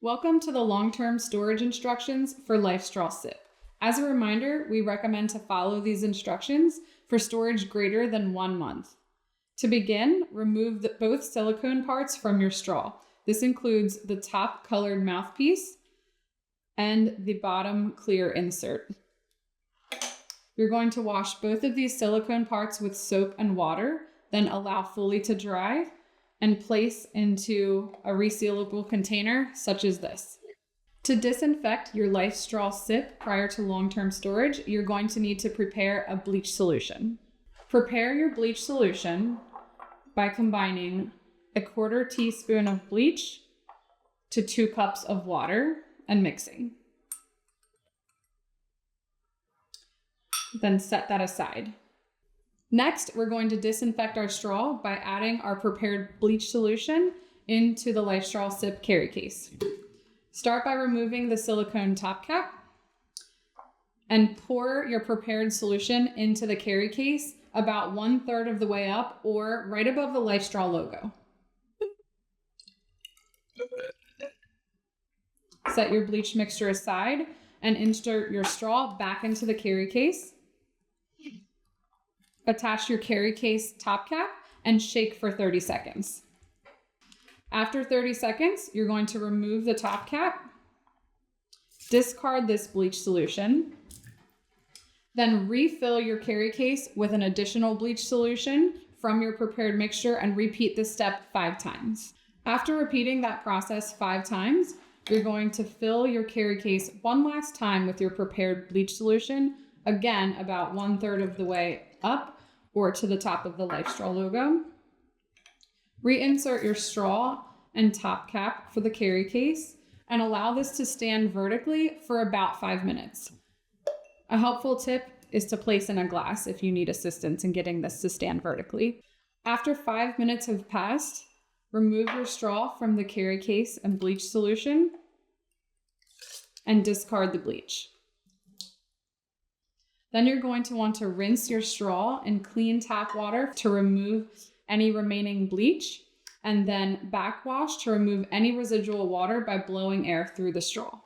Welcome to the long-term storage instructions for LifeStraw Sip. As a reminder, we recommend to follow these instructions for storage greater than 1 month. To begin, remove both silicone parts from your straw. This includes the top colored mouthpiece and the bottom clear insert. You're going to wash both of these silicone parts with soap and water, then allow fully to dry and place into a resealable container such as this. To disinfect your LifeStraw Sip prior to long-term storage, you're going to need to prepare a bleach solution. Prepare your bleach solution by combining a 1/4 teaspoon of bleach to 2 cups of water and mixing. Then set that aside. Next, we're going to disinfect our straw by adding our prepared bleach solution into the LifeStraw Sip carry case. Start by removing the silicone top cap and pour your prepared solution into the carry case about 1/3 of the way up or right above the LifeStraw logo. Set your bleach mixture aside and insert your straw back into the carry case. Attach your carry case top cap and shake for 30 seconds. After 30 seconds, you're going to remove the top cap, discard this bleach solution, then refill your carry case with an additional bleach solution from your prepared mixture and repeat this step 5 times. After repeating that process 5 times, you're going to fill your carry case one last time with your prepared bleach solution, again about 1/3 of the way up or to the top of the LifeStraw logo. Reinsert your straw and top cap for the carry case and allow this to stand vertically for about 5 minutes. A helpful tip is to place in a glass if you need assistance in getting this to stand vertically. After 5 minutes have passed, remove your straw from the carry case and bleach solution and discard the bleach. Then you're going to want to rinse your straw in clean tap water to remove any remaining bleach, and then backwash to remove any residual water by blowing air through the straw.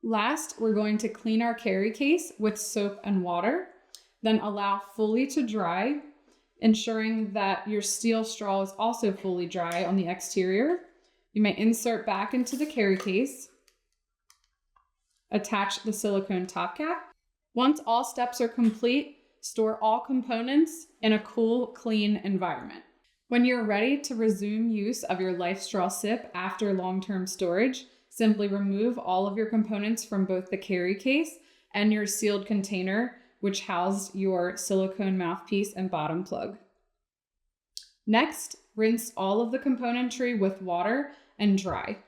Last, we're going to clean our carry case with soap and water, then allow fully to dry, ensuring that your steel straw is also fully dry on the exterior. You may insert back into the carry case, attach the silicone top cap. Once all steps are complete, store all components in a cool, clean environment. When you're ready to resume use of your LifeStraw Sip after long-term storage, simply remove all of your components from both the carry case and your sealed container, which housed your silicone mouthpiece and bottom plug. Next, rinse all of the componentry with water and dry.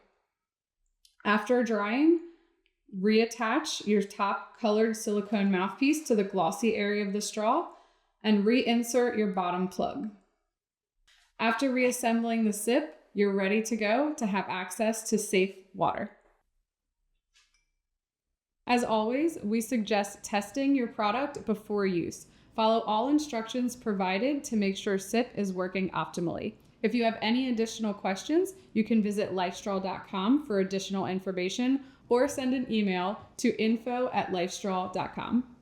After drying, reattach your top colored silicone mouthpiece to the glossy area of the straw and reinsert your bottom plug. After reassembling the sip, you're ready to go to have access to safe water. As always, we suggest testing your product before use. Follow all instructions provided to make sure Sip is working optimally. If you have any additional questions, you can visit lifestraw.com for additional information or send an email to info@lifestraw.com.